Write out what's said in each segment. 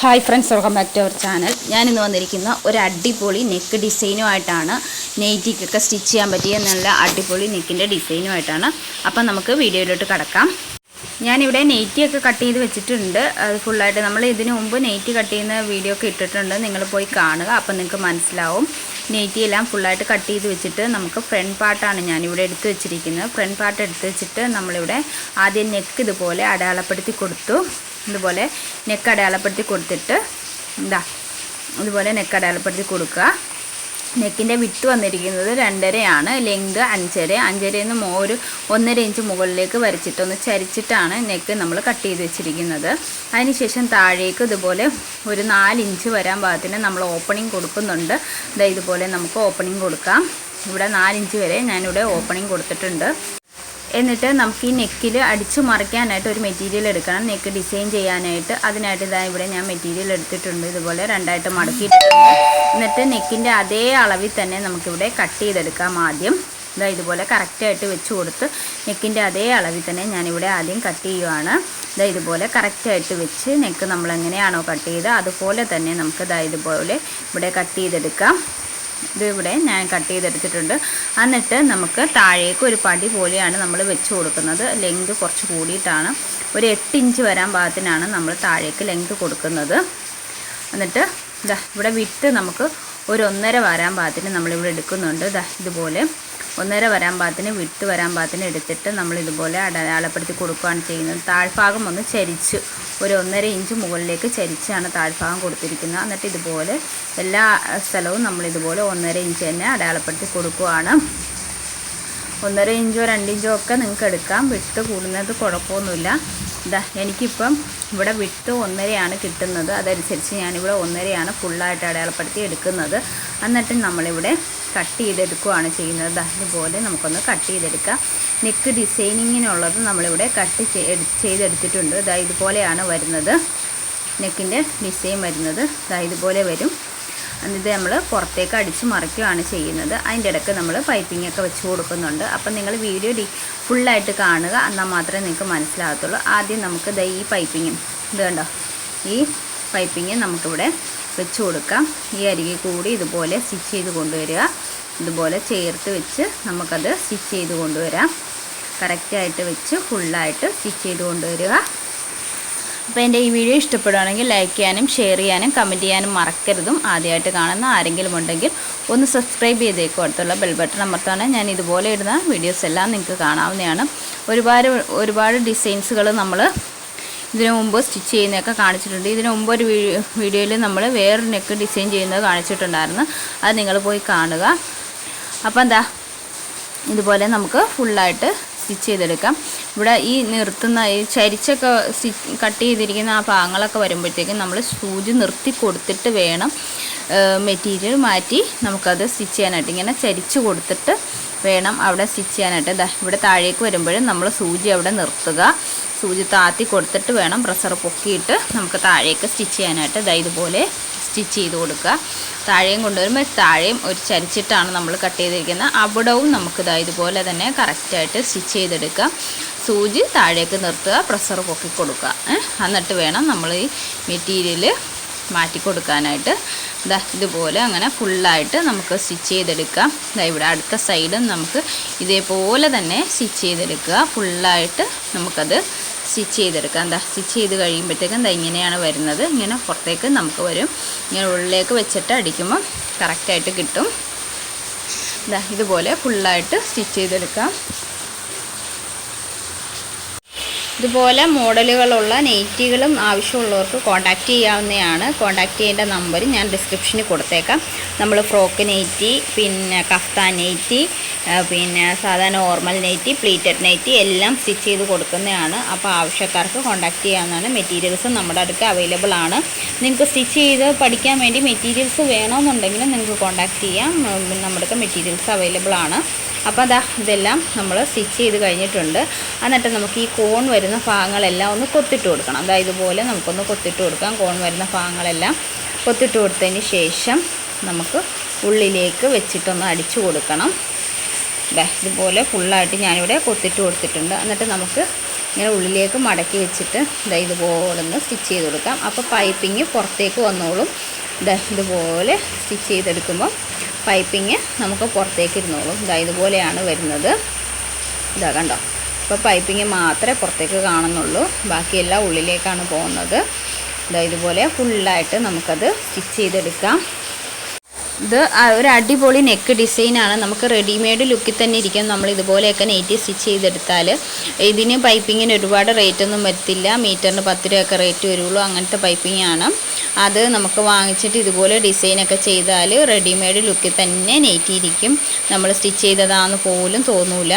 Hi friends, welcome back to our channel. ഞാനിന്ന് വന്നിരിക്കുന്ന ഒരു അടിപൊളി നെക്ക് ഡിസൈനുമായിട്ടാണ്. നെയ്റ്റിക്കൊക്കെ സ്റ്റിച്ച് ചെയ്യാൻ പറ്റിയ നല്ല അടിപൊളി നെക്കിൻ്റെ ഡിസൈനുമായിട്ടാണ്. അപ്പം നമുക്ക് വീഡിയോയിലോട്ട് കടക്കാം. ഞാനിവിടെ നെയ്റ്റിയൊക്കെ കട്ട് ചെയ്ത് വെച്ചിട്ടുണ്ട്. അത് ഫുള്ളായിട്ട് നമ്മൾ ഇതിനു മുമ്പ് നെയ്റ്റി കട്ട് ചെയ്യുന്ന വീഡിയോ ഒക്കെ ഇട്ടിട്ടുണ്ട്. നിങ്ങൾ പോയി കാണുക, അപ്പം നിങ്ങൾക്ക് മനസ്സിലാവും. നെയ്റ്റി എല്ലാം ഫുള്ളായിട്ട് കട്ട് ചെയ്ത് വെച്ചിട്ട് നമുക്ക് ഫ്രണ്ട് പാർട്ടാണ് ഞാനിവിടെ എടുത്ത് വെച്ചിരിക്കുന്നത്. ഫ്രണ്ട് പാർട്ട് എടുത്ത് വെച്ചിട്ട് നമ്മളിവിടെ ആദ്യം നെക്ക് ഇതുപോലെ അടയാളപ്പെടുത്തി കൊടുത്തു. ഇതുപോലെ നെക്ക് അടയാളപ്പെടുത്തി കൊടുത്തിട്ട് ഇതുപോലെ നെക്ക് അടയാളപ്പെടുത്തി കൊടുക്കുക. നെക്കിൻ്റെ വിട്ട് വന്നിരിക്കുന്നത് 2.5 ലെങ്ത് 5.5. 5.5 നിന്ന് ഒരു 1.5 ഇഞ്ച് മുകളിലേക്ക് വരച്ചിട്ട് ഒന്ന് ചരിച്ചിട്ടാണ് നെക്ക് നമ്മൾ കട്ട് ചെയ്ത് വെച്ചിരിക്കുന്നത്. അതിനുശേഷം താഴേക്ക് ഇതുപോലെ ഒരു 4 ഇഞ്ച് വരാൻ പാകത്തിന് നമ്മൾ ഓപ്പണിംഗ് കൊടുക്കുന്നുണ്ട്. ഇതുപോലെ നമുക്ക് ഓപ്പണിംഗ് കൊടുക്കാം. ഇവിടെ 4 ഇഞ്ച് വരെ ഞാനിവിടെ ഓപ്പണിംഗ് കൊടുത്തിട്ടുണ്ട്. എന്നിട്ട് നമുക്ക് ഈ നെക്കിൽ അടിച്ചു മറിക്കാനായിട്ട് ഒരു മെറ്റീരിയൽ എടുക്കണം, നെക്ക് ഡിസൈൻ ചെയ്യാനായിട്ട്. അതിനായിട്ട് ഇവിടെ ഞാൻ മെറ്റീരിയൽ എടുത്തിട്ടുണ്ട്. ഇതുപോലെ 2ആയിട്ട് മടക്കിയിട്ടുണ്ട്. എന്നിട്ട് നെക്കിൻ്റെ അതേ അളവിൽ തന്നെ നമുക്കിവിടെ കട്ട് ചെയ്തെടുക്കാം. ആദ്യം ഇതുപോലെ കറക്റ്റായിട്ട് വെച്ച് കൊടുത്ത് നെക്കിൻ്റെ അതേ അളവിൽ തന്നെ ഞാനിവിടെ ആദ്യം കട്ട് ചെയ്യുവാണ്. ഇതുപോലെ കറക്റ്റായിട്ട് വെച്ച് നെക്ക് നമ്മളെങ്ങനെയാണോ കട്ട് ചെയ്ത് അതുപോലെ തന്നെ നമുക്ക് ഇതുപോലെ ഇവിടെ കട്ട് ചെയ്തെടുക്കാം. ഇതിവിടെ ഞാൻ കട്ട് ചെയ്തെടുത്തിട്ടുണ്ട്. എന്നിട്ട് നമുക്ക് താഴേക്ക് ഒരു പടി പോലെയാണ് നമ്മൾ വെച്ച് കൊടുക്കുന്നത്. ലെങ്ത് കുറച്ച് കൂടിയിട്ടാണ്, ഒരു 8 ഇഞ്ച് വരാൻ പാകത്തിനാണ് നമ്മൾ താഴേക്ക് ലെങ്ത് കൊടുക്കുന്നത്. എന്നിട്ട് ഇവിടെ വിട്ട് നമുക്ക് ഒരു 1.5 വരാൻ പാകത്തിന് നമ്മളിവിടെ എടുക്കുന്നുണ്ട്. ഇതുപോലെ 1.5 വരാൻ പാകത്തിന് വിട്ട് വരാൻ പാകത്തിന് എടുത്തിട്ട് നമ്മളിതുപോലെ അടയാളപ്പെടുത്തി കൊടുക്കുകയാണ് ചെയ്യുന്നത്. താഴ്ഭാഗം ഒന്ന് ചരിച്ച് ഒരു 1.5 ഇഞ്ച് മുകളിലേക്ക് ചരിച്ചാണ് താഴ്ഭാഗം കൊടുത്തിരിക്കുന്നത്. എന്നിട്ട് ഇതുപോലെ എല്ലാ സ്ഥലവും നമ്മളിതുപോലെ 1.5 ഇഞ്ച് തന്നെ അടയാളപ്പെടുത്തി കൊടുക്കുകയാണ്. 1.5 ഇഞ്ചോ 2 ഇഞ്ചോ ഒക്കെ നിങ്ങൾക്ക് എടുക്കാം. വിട്ട് കൂടുന്നത് കുഴപ്പമൊന്നുമില്ല. എനിക്കിപ്പം ഇവിടെ വിട്ട് 1.5 കിട്ടുന്നത്. അതനുസരിച്ച് ഞാനിവിടെ 1.5 ഫുള്ളായിട്ട് അടയാളപ്പെടുത്തി എടുക്കുന്നത്. എന്നിട്ട് നമ്മളിവിടെ കട്ട് ചെയ്തെടുക്കുകയാണ് ചെയ്യുന്നത്. ഇതുപോലെ നമുക്കൊന്ന് കട്ട് ചെയ്തെടുക്കാം. നെക്ക് ഡിസൈനിങ്ങിനുള്ളത് നമ്മളിവിടെ കട്ട് ചെയ്തെടുത്തിട്ടുണ്ട്. ഇതുപോലെയാണ് വരുന്നത് നെക്കിൻ്റെ ഡിസൈൻ വരുന്നത്. ഇതുപോലെ വരും. എന്നിട്ട് നമ്മൾ പുറത്തേക്ക് അടിച്ച് മറിക്കുകയാണ് ചെയ്യുന്നത്. അതിൻ്റെ ഇടയ്ക്ക് നമ്മൾ പൈപ്പിംഗ് ഒക്കെ വെച്ച് കൊടുക്കുന്നുണ്ട്. അപ്പം നിങ്ങൾ വീഡിയോ ഫുള്ളായിട്ട് കാണുക, എന്നാൽ മാത്രമേ നിങ്ങൾക്ക് മനസ്സിലാകത്തുള്ളൂ. ആദ്യം നമുക്ക് ഈ പൈപ്പിങ്ങും കണ്ടോ, ഈ പൈപ്പിങ് നമുക്കിവിടെ വെച്ച് കൊടുക്കാം. ഈ അരികെ കൂടി ഇതുപോലെ സ്റ്റിച്ച് ചെയ്ത് കൊണ്ടുവരിക. ഇതുപോലെ ചേർത്ത് വെച്ച് നമുക്കത് സ്റ്റിച്ച് ചെയ്ത് കൊണ്ടുവരാം. കറക്റ്റായിട്ട് വെച്ച് ഫുള്ളായിട്ട് സ്റ്റിച്ച് ചെയ്ത് കൊണ്ടുവരിക. അപ്പോൾ എൻ്റെ ഈ വീഡിയോ ഇഷ്ടപ്പെടുകയാണെങ്കിൽ ലൈക്ക് ചെയ്യാനും ഷെയർ ചെയ്യാനും കമൻറ്റ് ചെയ്യാനും മറക്കരുതും. ആദ്യമായിട്ട് കാണുന്ന ആരെങ്കിലും ഉണ്ടെങ്കിൽ ഒന്ന് സബ്സ്ക്രൈബ് ചെയ്തേക്കും. അടുത്തുള്ള ബെൽ ബട്ടൺ അമർത്താണ്. ഞാൻ ഇതുപോലെ ഇടുന്ന വീഡിയോസ് എല്ലാം നിങ്ങൾക്ക് കാണാവുന്നതാണ്. ഒരുപാട് ഡിസൈൻസുകൾ നമ്മൾ ഇതിനു മുമ്പ് സ്റ്റിച്ച് ചെയ്യുന്നതൊക്കെ കാണിച്ചിട്ടുണ്ട്. ഇതിനു മുമ്പ് ഒരു വീഡിയോയിൽ നമ്മൾ വേറൊരു നെക്ക് ഡിസൈൻ ചെയ്യുന്നത് കാണിച്ചിട്ടുണ്ടായിരുന്നു. അത് നിങ്ങൾ പോയി കാണുക. അപ്പോൾ ഇതുപോലെ നമുക്ക് ഫുള്ളായിട്ട് സ്റ്റിച്ച് ചെയ്തെടുക്കാം. ഇവിടെ ഈ നിർത്തുന്ന ഈ ചരിച്ചൊക്കെ കട്ട് ചെയ്തിരിക്കുന്ന ആ ഭാഗങ്ങളൊക്കെ വരുമ്പോഴത്തേക്കും നമ്മൾ സൂചി നിർത്തി കൊടുത്തിട്ട് വേണം മെറ്റീരിയൽ മാറ്റി നമുക്കത് സ്റ്റിച്ച് ചെയ്യാനായിട്ട്. ഇങ്ങനെ ചരിച്ച് കൊടുത്തിട്ട് വേണം അവിടെ സ്റ്റിച്ച് ചെയ്യാനായിട്ട്. ഇവിടെ താഴേക്ക് വരുമ്പോഴും നമ്മൾ സൂചി അവിടെ നിർത്തുക. സൂചി താത്തി കൊടുത്തിട്ട് വേണം പ്രഷർ പൊക്കിയിട്ട് നമുക്ക് താഴേക്ക് സ്റ്റിച്ച് ചെയ്യാനായിട്ട്. ഇതുപോലെ സ്റ്റിച്ച് ചെയ്ത് കൊടുക്കുക. താഴെയും കൊണ്ടുവരുമ്പോൾ താഴെയും ഒരു ചരിച്ചിട്ടാണ് നമ്മൾ കട്ട് ചെയ്തിരിക്കുന്നത്. അവിടവും നമുക്ക് ഇതുപോലെ തന്നെ കറക്റ്റായിട്ട് സ്റ്റിച്ച് ചെയ്തെടുക്കുക. സൂചി താഴേക്ക് നിർത്തുക, പ്രഷർ പൊക്കി കൊടുക്കുക. എന്നിട്ട് വേണം നമ്മൾ ഈ മെറ്റീരിയൽ മാറ്റി കൊടുക്കാനായിട്ട്. ഇതുപോലെ അങ്ങനെ ഫുള്ളായിട്ട് നമുക്ക് സ്റ്റിച്ച് ചെയ്തെടുക്കാം. ഇവിടെ അടുത്ത സൈഡും നമുക്ക് ഇതേപോലെ തന്നെ സ്റ്റിച്ച് ചെയ്തെടുക്കുക. ഫുള്ളായിട്ട് നമുക്കത് സ്റ്റിച്ച് ചെയ്തെടുക്കാം. സ്റ്റിച്ച് ചെയ്ത് കഴിയുമ്പോഴത്തേക്കും ഇങ്ങനെയാണ് വരുന്നത്. ഇങ്ങനെ പുറത്തേക്ക് നമുക്ക് വരും. ഇങ്ങനെ ഉള്ളിലേക്ക് വെച്ചിട്ട് അടിക്കുമ്പോൾ കറക്റ്റായിട്ട് കിട്ടും. ഇതുപോലെ ഫുള്ളായിട്ട് സ്റ്റിച്ച് ചെയ്തെടുക്കാം. ഇതുപോലെ മോഡലുകളുള്ള നെയ്റ്റികളും ആവശ്യമുള്ളവർക്ക് കോൺടാക്റ്റ് ചെയ്യാവുന്നതാണ്. കോൺടാക്റ്റ് ചെയ്യേണ്ട നമ്പർ ഞാൻ ഡിസ്ക്രിപ്ഷനിൽ കൊടുത്തേക്കാം. നമ്മൾ ഫ്രോക്ക് നെയ്റ്റി, പിന്നെ കഫ്താൻ നെയ്റ്റി, പിന്നെ സാധാ നോർമൽ നെയ്റ്റി, പ്ലീറ്റഡ് നെയ്റ്റി എല്ലാം സ്റ്റിച്ച് ചെയ്ത് കൊടുക്കുന്നതാണ്. അപ്പോൾ ആവശ്യക്കാർക്ക് കോൺടാക്റ്റ് ചെയ്യാവുന്നതാണ്. മെറ്റീരിയൽസ് നമ്മുടെ അടുത്ത് അവൈലബിൾ ആണ്. നിങ്ങൾക്ക് സ്റ്റിച്ച് ചെയ്ത് പഠിക്കാൻ വേണ്ടി മെറ്റീരിയൽസ് വേണമെന്നുണ്ടെങ്കിൽ നിങ്ങൾക്ക് കോൺടാക്റ്റ് ചെയ്യാം. നമ്മുടെ അടുത്ത് മെറ്റീരിയൽസ് അവൈലബിൾ ആണ്. അപ്പോൾ ഇതെല്ലാം നമ്മൾ സ്റ്റിച്ച് ചെയ്ത് കഴിഞ്ഞിട്ടുണ്ട്. എന്നിട്ട് നമുക്ക് ഈ കോൺ വരുന്ന ഭാഗങ്ങളെല്ലാം ഒന്ന് കൊത്തിട്ട് കൊടുക്കണം. ഇതുപോലെ നമുക്കൊന്ന് കൊത്തിട്ട് കൊടുക്കാം. കോൺ വരുന്ന ഭാഗങ്ങളെല്ലാം കൊത്തിട്ട് കൊടുത്തതിന് ശേഷം നമുക്ക് ഉള്ളിലേക്ക് വെച്ചിട്ടൊന്ന് അടിച്ചു കൊടുക്കണം. ഇതുപോലെ ഫുള്ളായിട്ട് ഞാനിവിടെ കൊത്തിട്ട് കൊടുത്തിട്ടുണ്ട്. എന്നിട്ട് നമുക്ക് ഇങ്ങനെ ഉള്ളിലേക്ക് മടക്കി വെച്ചിട്ട് ഇതുപോലെ ഒന്ന് സ്റ്റിച്ച് ചെയ്ത് കൊടുക്കാം. അപ്പോൾ പൈപ്പിങ് പുറത്തേക്ക് വന്നോളും. ഇതുപോലെ സ്റ്റിച്ച് ചെയ്തെടുക്കുമ്പോൾ പൈപ്പിങ് നമുക്ക് പുറത്തേക്ക് ഇരുന്നോളും. ഇതുപോലെയാണ് വരുന്നത്. കണ്ടോ, അപ്പോൾ പൈപ്പിങ് മാത്രമേ പുറത്തേക്ക് കാണുന്നുള്ളൂ, ബാക്കിയെല്ലാം ഉള്ളിലേക്കാണ് പോകുന്നത്. ഇതുപോലെ ഫുള്ളായിട്ട് നമുക്കത് സ്റ്റിച്ച് ചെയ്തെടുക്കാം. ഇത് ഒരു അടിപൊളി നെക്ക് ഡിസൈനാണ്. നമുക്ക് റെഡിമെയ്ഡ് ലുക്കിൽ തന്നെ ഇരിക്കും. നമ്മൾ ഇതുപോലെയൊക്കെ നെയ്റ്റി സ്റ്റിച്ച് ചെയ്തെടുത്താൽ ഇതിന് പൈപ്പിങ്ങിന് ഒരുപാട് റേറ്റൊന്നും വരത്തില്ല. മീറ്ററിന് 10 രൂപയൊക്കെ റേറ്റ് വരുള്ളൂ. അങ്ങനത്തെ പൈപ്പിങ്ങാണ്. അത് നമുക്ക് വാങ്ങിച്ചിട്ട് ഇതുപോലെ ഡിസൈനൊക്കെ ചെയ്താൽ റെഡിമെയ്ഡ് ലുക്കിൽ തന്നെ നെയ്റ്റി ഇരിക്കും. നമ്മൾ സ്റ്റിച്ച് ചെയ്തതാണെന്ന് പോലും തോന്നൂല.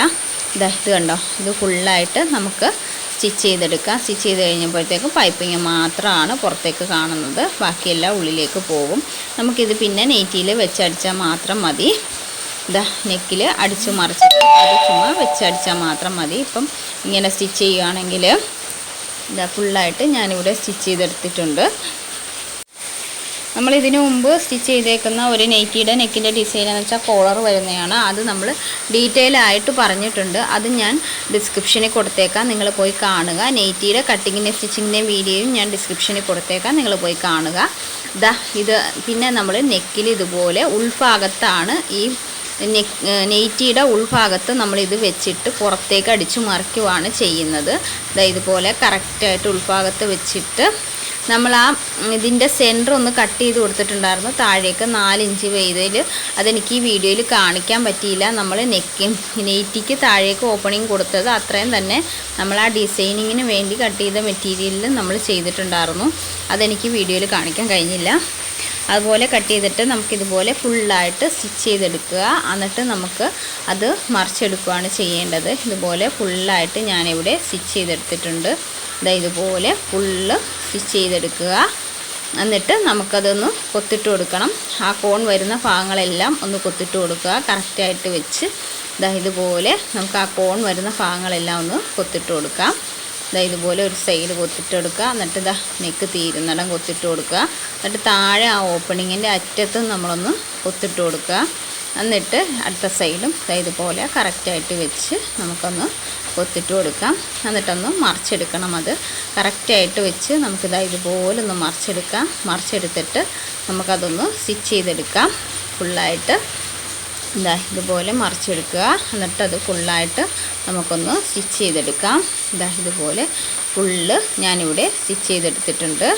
ഇത് കണ്ടോ, ഇത് ഫുള്ളായിട്ട് നമുക്ക് സ്റ്റിച്ച് ചെയ്തെടുക്കാം. സ്റ്റിച്ച് ചെയ്ത് കഴിഞ്ഞപ്പോഴത്തേക്കും പൈപ്പിങ് മാത്രമാണ് പുറത്തേക്ക് കാണുന്നത്, ബാക്കിയെല്ലാം ഉള്ളിലേക്ക് പോകും. നമുക്കിത് പിന്നെ നെയ്റ്റിയിൽ വെച്ചടിച്ചാൽ മാത്രം മതി. നെക്കിൽ അടിച്ചു മറിച്ചിട്ട് അത് ചുമ്മാ വെച്ചടിച്ചാൽ മാത്രം മതി. ഇപ്പം ഇങ്ങനെ സ്റ്റിച്ച് ചെയ്യുകയാണെങ്കിൽ ഫുള്ളായിട്ട് ഞാനിവിടെ സ്റ്റിച്ച് ചെയ്തെടുത്തിട്ടുണ്ട്. നമ്മളിതിനു മുമ്പ് സ്റ്റിച്ച് ചെയ്തേക്കുന്ന ഒരു നെയ്റ്റിയുടെ നെക്കിൻ്റെ ഡിസൈൻ എന്ന് വെച്ചാൽ കോളർ വരുന്നതാണ്. അത് നമ്മൾ ഡീറ്റെയിൽ ആയിട്ട് പറഞ്ഞിട്ടുണ്ട്. അത് ഞാൻ ഡിസ്ക്രിപ്ഷനിൽ കൊടുത്തേക്കാം, നിങ്ങൾ പോയി കാണുക. നെയ്റ്റിയുടെ കട്ടിങ്ങിൻ്റെ സ്റ്റിച്ചിങ്ങിൻ്റെയും വീഡിയോയും ഞാൻ ഡിസ്ക്രിപ്ഷനിൽ കൊടുത്തേക്കാം, നിങ്ങൾ പോയി കാണുക. ഇത് പിന്നെ നമ്മൾ നെക്കിൽ ഇതുപോലെ ഉൾഭാഗത്താണ് ഈ നെയ്റ്റിയുടെ ഉൾഭാഗത്ത് നമ്മളിത് വെച്ചിട്ട് പുറത്തേക്ക് അടിച്ചു മറിക്കുവാണ് ചെയ്യുന്നത്. ഇതുപോലെ കറക്റ്റായിട്ട് ഉൾഭാഗത്ത് വെച്ചിട്ട് നമ്മൾ ഇതിൻ്റെ സെൻറ്റർ ഒന്ന് കട്ട് ചെയ്ത് കൊടുത്തിട്ടുണ്ടായിരുന്നു, താഴേക്ക് 4 ഇഞ്ച് വീതിയിൽ. അതെനിക്ക് ഈ വീഡിയോയിൽ കാണിക്കാൻ പറ്റിയില്ല. നമ്മൾ നെയ്റ്റിക്ക് താഴേക്ക് ഓപ്പണിങ് കൊടുത്തത് അത്രയും തന്നെ നമ്മൾ ഡിസൈനിങ്ങിന് വേണ്ടി കട്ട് ചെയ്ത മെറ്റീരിയലിൽ നമ്മൾ ചെയ്തിട്ടുണ്ടായിരുന്നു. അതെനിക്ക് വീഡിയോയിൽ കാണിക്കാൻ കഴിഞ്ഞില്ല. അതുപോലെ കട്ട് ചെയ്തിട്ട് നമുക്കിതുപോലെ ഫുള്ളായിട്ട് സ്റ്റിച്ച് ചെയ്തെടുക്കുക. എന്നിട്ട് നമുക്ക് അത് മറിച്ചെടുക്കുകയാണ് ചെയ്യേണ്ടത്. ഇതുപോലെ ഫുള്ളായിട്ട് ഞാനിവിടെ സ്റ്റിച്ച് ചെയ്തെടുത്തിട്ടുണ്ട്. ഇതുപോലെ ഫുള്ള് സ്റ്റിച്ച് ചെയ്തെടുക്കുക. എന്നിട്ട് നമുക്കതൊന്ന് കൊത്തിട്ട് കൊടുക്കണം. ആ കോൺ വരുന്ന ഭാഗങ്ങളെല്ലാം ഒന്ന് കൊത്തിട്ട് കൊടുക്കുക. കറക്റ്റായിട്ട് വെച്ച് ഇതുപോലെ നമുക്ക് ആ കോൺ വരുന്ന ഭാഗങ്ങളെല്ലാം ഒന്ന് കൊത്തിട്ട് കൊടുക്കാം. ഇതുപോലെ ഒരു സൈഡ് കൊത്തിട്ട് കൊടുക്കുക. എന്നിട്ട് നെക്ക് തീരുന്നിടം കൊത്തിട്ട് കൊടുക്കുക. എന്നിട്ട് താഴെ ആ ഓപ്പണിങ്ങിൻ്റെ അറ്റത്തും നമ്മളൊന്ന് കൊത്തിട്ട് കൊടുക്കുക. എന്നിട്ട് അടുത്ത സൈഡും ഇതുപോലെ കറക്റ്റായിട്ട് വെച്ച് നമുക്കൊന്ന് കൊത്തിട്ട് കൊടുക്കാം. എന്നിട്ടൊന്ന് മറിച്ചെടുക്കണം. അത് കറക്റ്റായിട്ട് വെച്ച് ഇതുപോലെ ഒന്ന് മറിച്ചെടുക്കാം. മറിച്ചെടുത്തിട്ട് നമുക്കതൊന്ന് സ്റ്റിച്ച് ചെയ്തെടുക്കാം. ഫുള്ളായിട്ട് ഇതുപോലെ മറിച്ചെടുക്കുക. എന്നിട്ടത് ഫുള്ളായിട്ട് നമുക്കൊന്ന് സ്റ്റിച്ച് ചെയ്തെടുക്കാം. ഇതുപോലെ ഫുള്ള് ഞാനിവിടെ സ്റ്റിച്ച് ചെയ്തെടുത്തിട്ടുണ്ട്.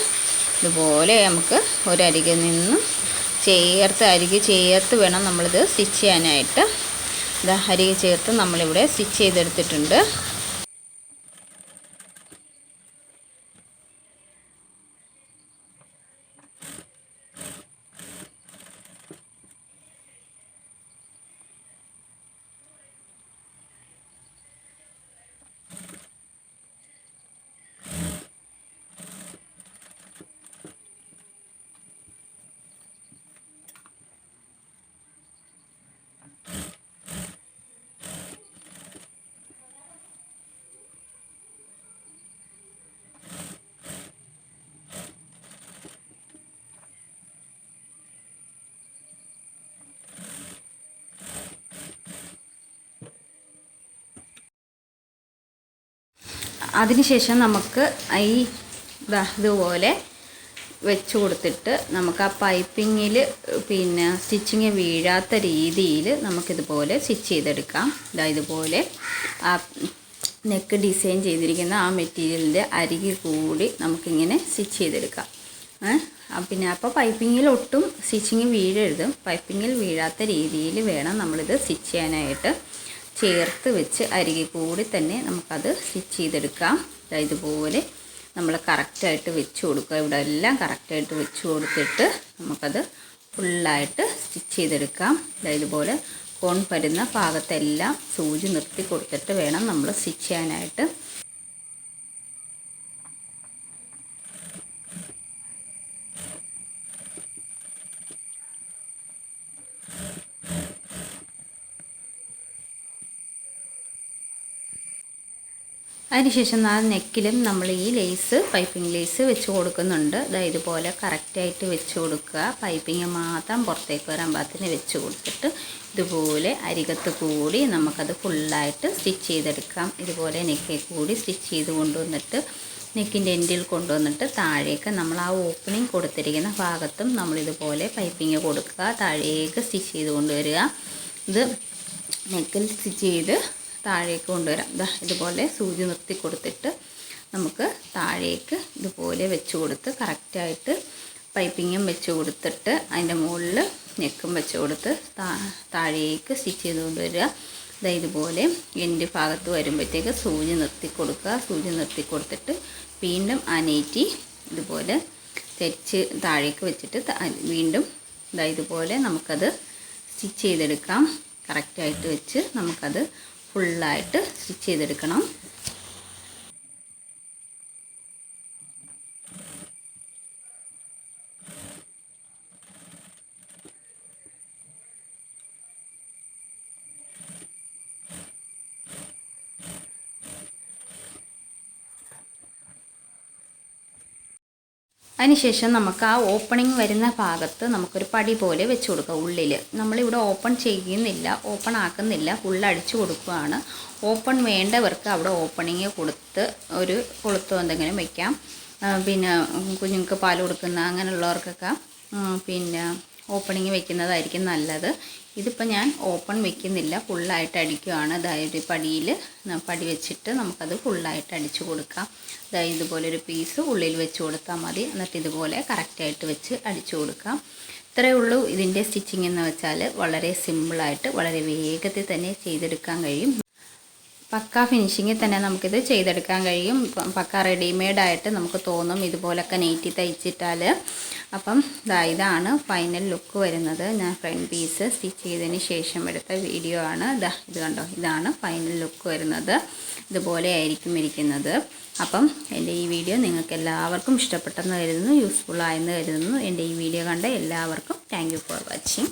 ഇതുപോലെ നമുക്ക് ഒരരികിൽ നിന്നും അരികെ ചേർത്ത് വേണം നമ്മളിത് സ്റ്റിച്ച് ചെയ്യാനായിട്ട്. അരികെ ചേർത്ത് നമ്മളിവിടെ സ്റ്റിച്ച് ചെയ്തെടുത്തിട്ടുണ്ട്. അതിനുശേഷം നമുക്ക് ഇതുപോലെ വെച്ച് കൊടുത്തിട്ട് നമുക്ക് ആ പൈപ്പിങ്ങിൽ പിന്നെ സ്റ്റിച്ചിങ് വീഴാത്ത രീതിയിൽ നമുക്കിതുപോലെ സ്റ്റിച്ച് ചെയ്തെടുക്കാം. ഇതുപോലെ ആ നെക്ക് ഡിസൈൻ ചെയ്തിരിക്കുന്ന ആ മെറ്റീരിയലിൻ്റെ അരികിൽ കൂടി നമുക്കിങ്ങനെ സ്റ്റിച്ച് ചെയ്തെടുക്കാം. പിന്നെ അപ്പോൾ പൈപ്പിങ്ങിൽ ഒട്ടും സ്റ്റിച്ചിങ് വീഴരുത്. പൈപ്പിങ്ങിൽ വീഴാത്ത രീതിയിൽ വേണം നമ്മളിത് സ്റ്റിച്ച് ചെയ്യാനായിട്ട്. ചേർത്ത് വെച്ച് അരികിൽ കൂടി തന്നെ നമുക്കത് സ്റ്റിച്ച് ചെയ്തെടുക്കാം. ഇതുപോലെ നമ്മൾ കറക്റ്റായിട്ട് വെച്ച് കൊടുക്കുക. ഇവിടെ എല്ലാം കറക്റ്റായിട്ട് വെച്ച് കൊടുത്തിട്ട് നമുക്കത് ഫുള്ളായിട്ട് സ്റ്റിച്ച് ചെയ്തെടുക്കാം. ഇതുപോലെ കോൺ വരുന്ന ഭാഗത്തെല്ലാം സൂചി നിർത്തി കൊടുത്തിട്ട് വേണം നമ്മൾ സ്റ്റിച്ച് ചെയ്യാനായിട്ട്. അതിനുശേഷം ആ നെക്കിലും നമ്മൾ ഈ ലേസ് പൈപ്പിംഗ് ലേസ് വെച്ച് കൊടുക്കുന്നുണ്ട്. ഇതുപോലെ കറക്റ്റായിട്ട് വെച്ച് കൊടുക്കുക. പൈപ്പിങ് മാത്രം പുറത്തേക്ക് വരാൻ പാകത്തിന് വെച്ച് കൊടുത്തിട്ട് ഇതുപോലെ അരികത്ത് കൂടി നമുക്കത് ഫുള്ളായിട്ട് സ്റ്റിച്ച് ചെയ്തെടുക്കാം. ഇതുപോലെ നെക്കിൽ കൂടി സ്റ്റിച്ച് ചെയ്ത് കൊണ്ടുവന്നിട്ട് നെക്കിൻ്റെ എൻഡിൽ കൊണ്ടുവന്നിട്ട് താഴേക്ക് നമ്മൾ ആ ഓപ്പണിങ് കൊടുത്തിരിക്കുന്ന ഭാഗത്തും നമ്മളിതുപോലെ പൈപ്പിങ് കൊടുക്കുക. താഴേക്ക് സ്റ്റിച്ച് ചെയ്ത് കൊണ്ടുവരിക. ഇത് നെക്കിൽ സ്റ്റിച്ച് ചെയ്ത് താഴേക്ക് കൊണ്ടുവരാം. ഇതുപോലെ സൂചി നിർത്തി കൊടുത്തിട്ട് നമുക്ക് താഴേക്ക് ഇതുപോലെ വെച്ച് കൊടുത്ത് കറക്റ്റായിട്ട് പൈപ്പിങ്ങും വെച്ച് കൊടുത്തിട്ട് അതിൻ്റെ മുകളിൽ നെക്കും വെച്ച് കൊടുത്ത് താഴേക്ക് സ്റ്റിച്ച് ചെയ്ത് കൊണ്ടുവരിക. ഇതുപോലെ എൻ്റെ ഭാഗത്ത് വരുമ്പോഴത്തേക്ക് സൂചി നിർത്തി കൊടുക്കുക. സൂചി നിർത്തി കൊടുത്തിട്ട് വീണ്ടും ആ നെറ്റി ഇതുപോലെ തെച്ച് താഴേക്ക് വെച്ചിട്ട് വീണ്ടും ഇതുപോലെ നമുക്കത് സ്റ്റിച്ച് ചെയ്തെടുക്കാം. കറക്റ്റായിട്ട് വെച്ച് നമുക്കത് ഫുള്ളായിട്ട് സ്റ്റിച്ച് ചെയ്തെടുക്കണം. അതിനുശേഷം നമുക്ക് ആ ഓപ്പണിങ് വരുന്ന ഭാഗത്ത് നമുക്കൊരു പടി പോലെ വെച്ച് കൊടുക്കുക. ഉള്ളിൽ നമ്മളിവിടെ ഓപ്പൺ ചെയ്യുന്നില്ല, ഓപ്പൺ ആക്കുന്നില്ല, ഫുള്ളടിച്ചു കൊടുക്കുകയാണ്. ഓപ്പൺ വേണ്ടവർക്ക് അവിടെ ഓപ്പണിങ് കൊടുത്ത് ഒരു കൊളുത്തോ എന്തെങ്കിലും വയ്ക്കാം. പിന്നെ കുഞ്ഞുങ്ങൾക്ക് പാൽ കൊടുക്കുന്ന അങ്ങനെയുള്ളവർക്കൊക്കെ പിന്നെ ഓപ്പണിങ് വെക്കുന്നതായിരിക്കും നല്ലത്. ഇതിപ്പോൾ ഞാൻ ഓപ്പൺ വെക്കുന്നില്ല, ഫുള്ളായിട്ട് അടിക്കുകയാണ്. അതായത് പടി വെച്ചിട്ട് നമുക്കത് ഫുള്ളായിട്ട് അടിച്ചു കൊടുക്കാം. അതായത് ഇതുപോലൊരു പീസ് ഉള്ളിൽ വെച്ച് കൊടുത്താൽ മതി. എന്നിട്ട് ഇതുപോലെ കറക്റ്റായിട്ട് വെച്ച് അടിച്ചു കൊടുക്കാം. ഇത്രയേ ഉള്ളൂ ഇതിൻ്റെ സ്റ്റിച്ചിങ് എന്ന് വെച്ചാൽ. വളരെ സിമ്പിളായിട്ട് വളരെ വേഗത്തിൽ തന്നെ ചെയ്തെടുക്കാൻ കഴിയും. പക്ക ഫിനിഷിങ്ങിൽ തന്നെ നമുക്കിത് ചെയ്തെടുക്കാൻ കഴിയും. പക്ക റെഡിമെയ്ഡായിട്ട് നമുക്ക് തോന്നും ഇതുപോലൊക്കെ നെയ്റ്റി തയ്ച്ചിട്ടാൽ. അപ്പം ഇതാണ് ഫൈനൽ ലുക്ക് വരുന്നത്. ഞാൻ ഫ്രണ്ട് പീസ് സ്റ്റിച്ച് ചെയ്തതിന് ശേഷം എടുത്ത വീഡിയോ ആണ്. ഇത് കണ്ടോ, ഇതാണ് ഫൈനൽ ലുക്ക് വരുന്നത്. ഇതുപോലെ ആയിരിക്കും ഇരിക്കുന്നത്. അപ്പം എൻ്റെ ഈ വീഡിയോ നിങ്ങൾക്ക് എല്ലാവർക്കും ഇഷ്ടപ്പെട്ടെന്ന് കരുതുന്നു, യൂസ്ഫുൾ ആയെന്ന് കരുതുന്നു. എൻ്റെ ഈ വീഡിയോ കണ്ട എല്ലാവർക്കും താങ്ക് യു ഫോർ വാച്ചിങ്.